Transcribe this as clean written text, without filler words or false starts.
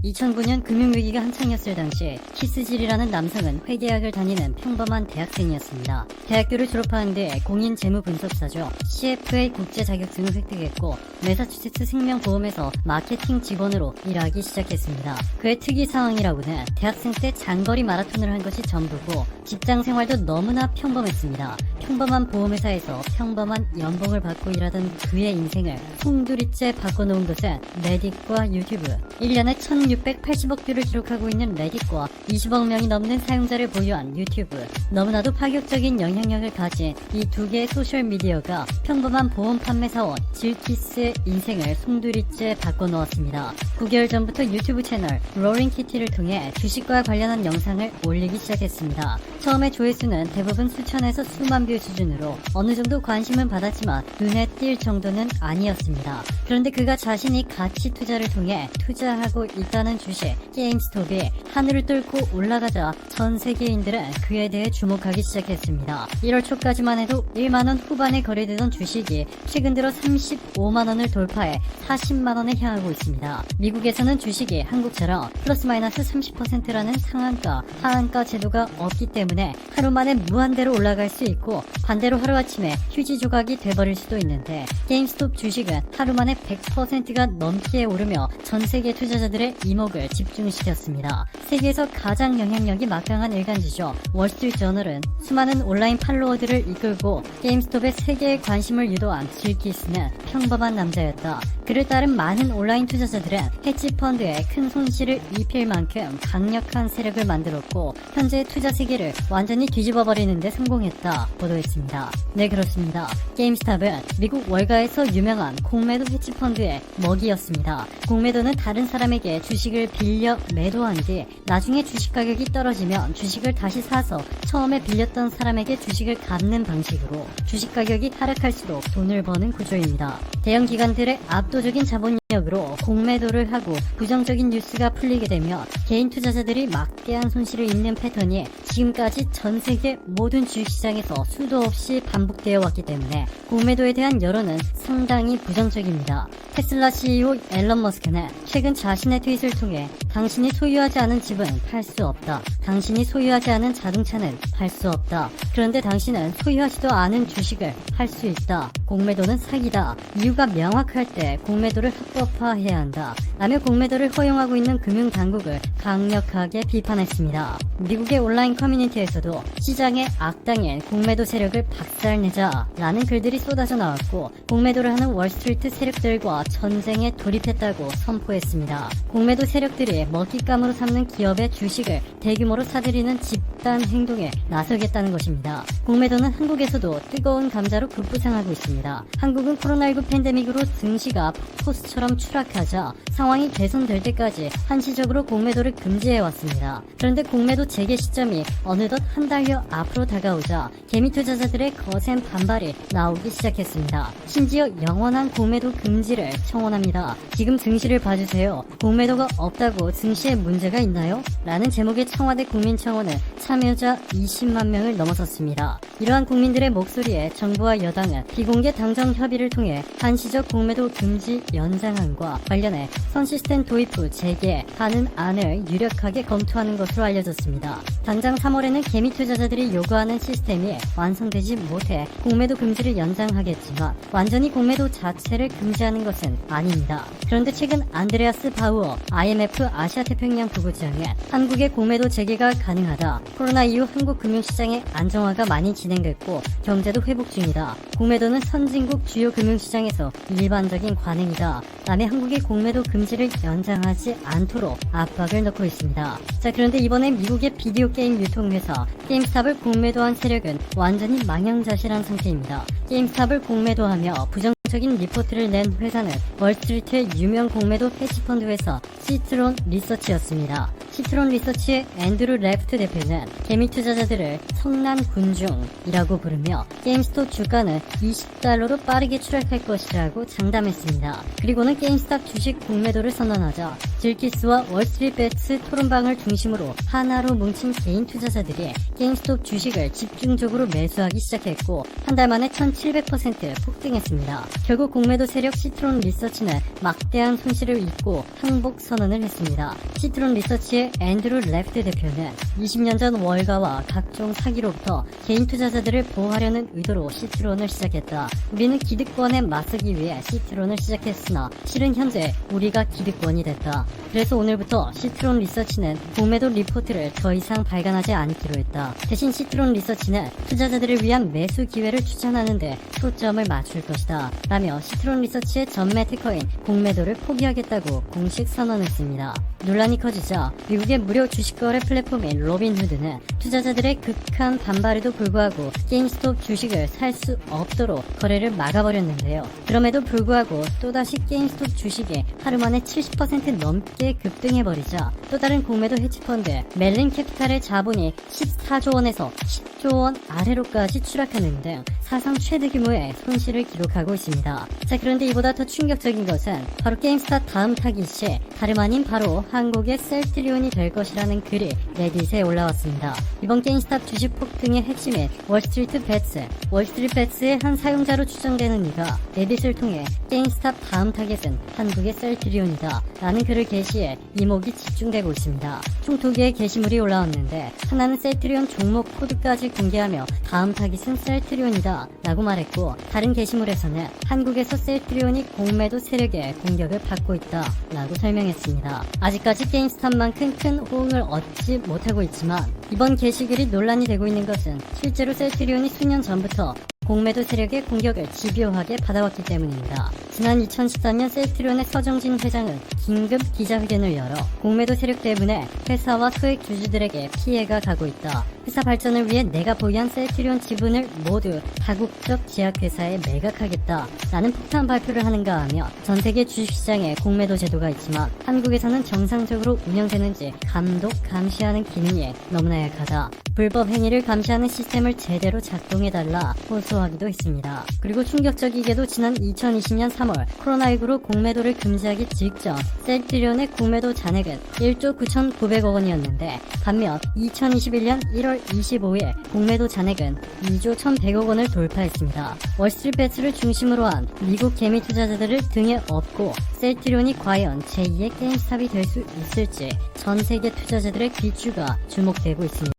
2009년 금융위기가 한창이었을 당시 키스질이라는 남성은 회계학을 다니는 평범한 대학생이었습니다. 대학교를 졸업한 뒤 공인 재무분석사죠. CFA 국제 자격증을 획득했고 매사추세츠 생명보험에서 마케팅 직원으로 일하기 시작했습니다. 그의 특이 상황이라고는 대학생 때 장거리 마라톤을 한 것이 전부고 직장 생활도 너무나 평범했습니다. 평범한 보험회사에서 평범한 연봉을 받고 일하던 그의 인생을 송두리째 바꿔놓은 것은 레딧과 유튜브. 1년에 1680억 뷰를 기록하고 있는 레딧과 20억 명이 넘는 사용자를 보유한 유튜브. 너무나도 파격적인 영향력을 가진 이 두 개의 소셜미디어가 평범한 보험 판매사원 질키스의 인생을 송두리째 바꿔놓았습니다. 9개월 전부터 유튜브 채널 로링키티를 통해 주식과 관련한 영상을 올리기 시작했습니다. 처음에 조회수는 대부분 수천에서 수만 뷰 수준으로 어느 정도 관심은 받았지만 눈에 띌 정도는 아니었습니다. 그런데 그가 자신이 가치 투자를 통해 투자하고 있다는 주식 게임스톱이 하늘을 뚫고 올라가자 전 세계인들은 그에 대해 주목하기 시작했습니다. 1월 초까지만 해도 1만원 후반에 거래되던 주식이 최근 들어 35만원을 돌파해 40만원에 향하고 있습니다. 미국에서는 주식이 한국처럼 플러스 마이너스 30%라는 상한가, 하한가 제도가 없기 때문에 하루 만에 무한대로 올라갈 수 있고 반대로 하루아침에 휴지 조각이 돼버릴 수도 있는데 게임스톱 주식은 하루 만에 100%가 넘게 오르며 전 세계 투자자들의 이목을 집중시켰습니다. 세계에서 가장 영향력이 막강한 일간지죠. 월스트리트저널은 수많은 온라인 팔로워들을 이끌고 게임스톱의 세계에 관심을 유도한 질키스는 평범한 남자였다. 그를 따른 많은 온라인 투자자들은 헤지펀드에 큰 손실을 입힐 만큼 강력한 세력을 만들었고 현재 투자 세계를 완전히 뒤집어버리는 데 성공했다 보도했습니다. 네, 그렇습니다. 게임스톱은 미국 월가에서 유명한 공매도 헤지펀드의 먹이였습니다. 공매도는 다른 사람에게 주식을 빌려 매도한 뒤 나중에 주식 가격이 떨어지면 주식을 다시 사서 처음에 빌렸던 사람에게 주식을 갚는 방식으로 주식 가격이 하락할수록 돈을 버는 구조입니다. 대형 기관들의 압도적인 자본력으로 공매도를 하고 부정적인 뉴스가 풀리게 되면 개인 투자자들이 막대한 손실을 입는 패턴이 지금까지 전 세계 모든 주식시장에서 수도 없이 반복되어 왔기 때문에 공매도에 대한 여론은 상당히 부정적입니다. 테슬라 CEO 앨런 머스크는 최근 자신의 트윗을 통해 당신이 소유하지 않은 집은 팔 수 없다. 당신이 소유하지 않은 자동차는 팔 수 없다. 그런데 당신은 소유하지도 않은 주식을 팔 수 있다. 공매도는 사기다. 이유가 명확할 때 공매도를 합법화해야 한다. 라며 공매도를 허용하고 있는 금융당국을 강력하게 비판했습니다. 미국의 온라인 커뮤니티에서도 시장의 악당인 공매도 세력을 박살내자 라는 글들이 쏟아져 나왔고 공매도를 하는 월스트리트 세력들과 전쟁에 돌입했다고 선포했습니다. 공매도 세력들이 먹잇감으로 삼는 기업의 주식을 대규모로 사들이는 집단 행동에 나서겠다는 것입니다. 공매도는 한국에서도 뜨거운 감자로 급부상하고 있습니다. 한국은 코로나19 팬데믹으로 증시가 포스처럼 추락하자 상황이 개선될 때까지 한시적으로 공매도를 금지해왔습니다. 그런데 공매도 재개 시점이 어느덧 한 달여 앞으로 다가오자 개미 투자자들의 거센 반발이 나오기 시작했습니다. 심지어 영원한 공매도 금지를 청원합니다. 지금 증시를 봐주세요. 공매도가 없다고 증시에 문제가 있나요? 라는 제목의 청와대 국민청원은 참여자 20만 명을 넘어섰습니다. 이러한 국민들의 목소리에 정부와 여당은 비공개 당정 협의를 통해 한시적 공매도 금지 연장안과 관련해 선 시스템 도입 후 재개하는 안을 유력하게 검토하는 것으로 알려졌습니다. 당장 3월에는 개미 투자자들이 요구하는 시스템이 완성되지 못해 공매도 금지를 연장하겠지만 완전히 공매도 자체를 금지하는 것은 아닙니다. 그런데 최근 안드레아스 바우어 IMF 아시아태평양 부부장은 한국의 공매도 재개가 가능하다. 코로나 이후 한국 금융시장의 안정화가 많이 진행됐고 경제도 회복 중이다. 공매도는 선진국 주요 금융시장에서 일반적인 관행이다. 라며 한국의 공매도 금지를 연장하지 않도록 압박을 넣고 있습니다. 자, 그런데 이번에 미국의 비디오 게임 유통회사 게임스톱을 공매도한 세력은 완전히 망연자실한 상태입니다. 게임스톱을 공매도하며 부정적인 리포트를 낸 회사는 월스트리트의 유명 공매도 헤지펀드 회사 시트론 리서치였습니다. 시트론 리서치의 앤드루 레프트 대표는 개미 투자자들을 성난 군중이라고 부르며 게임스톱 주가는 $20로 빠르게 추락할 것이라고 장담했습니다. 그리고는 게임스톱 주식 공매도를 선언하자 질키스와 월스트리트배츠 토론방을 중심으로 하나로 뭉친 개인 투자자들이 게임스톱 주식을 집중적으로 매수하기 시작했고 한 달 만에 1700% 폭등했습니다. 결국 공매도 세력 시트론 리서치는 막대한 손실을 입고 항복 선언을 했습니다. 시트론 리서치의 앤드루 레프트 대표는 20년 전 월가와 각종 사기로부터 개인 투자자들을 보호하려는 의도로 시트론을 시작했다. 우리는 기득권에 맞서기 위해 시트론을 시작했으나 실은 현재 우리가 기득권이 됐다. 그래서 오늘부터 시트론 리서치는 공매도 리포트를 더 이상 발간하지 않기로 했다. 대신 시트론 리서치는 투자자들을 위한 매수 기회를 추천하는데 초점을 맞출 것이다. 라며 시트론 리서치의 전매 특허인 공매도를 포기하겠다고 공식 선언했습니다. 논란이 커지자 미국의 무료 주식 거래 플랫폼인 로빈후드는 투자자들의 극한 반발에도 불구하고 게임스톱 주식을 살 수 없도록 거래를 막아버렸는데요. 그럼에도 불구하고 또다시 게임스톱 주식이 하루 만에 70% 넘게 급등해버리자 또 다른 공매도 헤지펀드 멜린 캐피탈의 자본이 14조 원에서 10조 원 아래로까지 추락하는 등 사상 최대 규모의 손실을 기록하고 있습니다. 자, 그런데 이보다 더 충격적인 것은 바로 게임스타 다음 타깃이 다름 아닌 바로 한국의 셀트리온이 될 것이라는 글이 레딧에 올라왔습니다. 이번 게임스탑 주식 폭등의 핵심인 월스트리트배츠의 한 사용자로 추정되는 이가 레딧을 통해 게임스탑 다음 타겟은 한국의 셀트리온이다 라는 글을 게시해 이목이 집중되고 있습니다. 총 2개의 게시물이 올라왔는데 하나는 셀트리온 종목 코드까지 공개하며 다음 타깃은 셀트리온이다 라고 말했고, 다른 게시물에서는 한국에서 셀트리온이 공매도 세력의 공격을 받고 있다 라고 설명했습니다. 아직까지 게임스탑만큼 큰 호응을 얻지 못하고 있지만 이번 게시글이 논란이 되고 있는 것은 실제로 셀트리온이 수년 전부터 공매도 세력의 공격을 집요하게 받아왔기 때문입니다. 지난 2013년 셀트리온의 서정진 회장은 긴급 기자회견을 열어 공매도 세력 때문에 회사와 소액 주주들에게 피해가 가고 있다. 회사 발전을 위해 내가 보유한 셀트리온 지분을 모두 다국적 제약회사에 매각하겠다 라는 폭탄 발표를 하는가 하며 전세계 주식시장에 공매도 제도가 있지만 한국에서는 정상적으로 운영되는지 감독, 감시하는 기능이 너무나 약하다. 불법 행위를 감시하는 시스템을 제대로 작동해달라 호소하기도 했습니다. 그리고 충격적이게도 지난 2020년 3월 코로나19로 공매도를 금지하기 직전 셀트리온의 공매도 잔액은 1조 9,900억 원이었는데 반면 2021년 1월 25일 공매도 잔액은 2조 1,100억 원을 돌파했습니다. 월스트리트배츠를 중심으로 한 미국 개미 투자자들을 등에 업고 셀트리온이 과연 제2의 게임스탑이 될 수 있을지 전 세계 투자자들의 귀추가 주목되고 있습니다.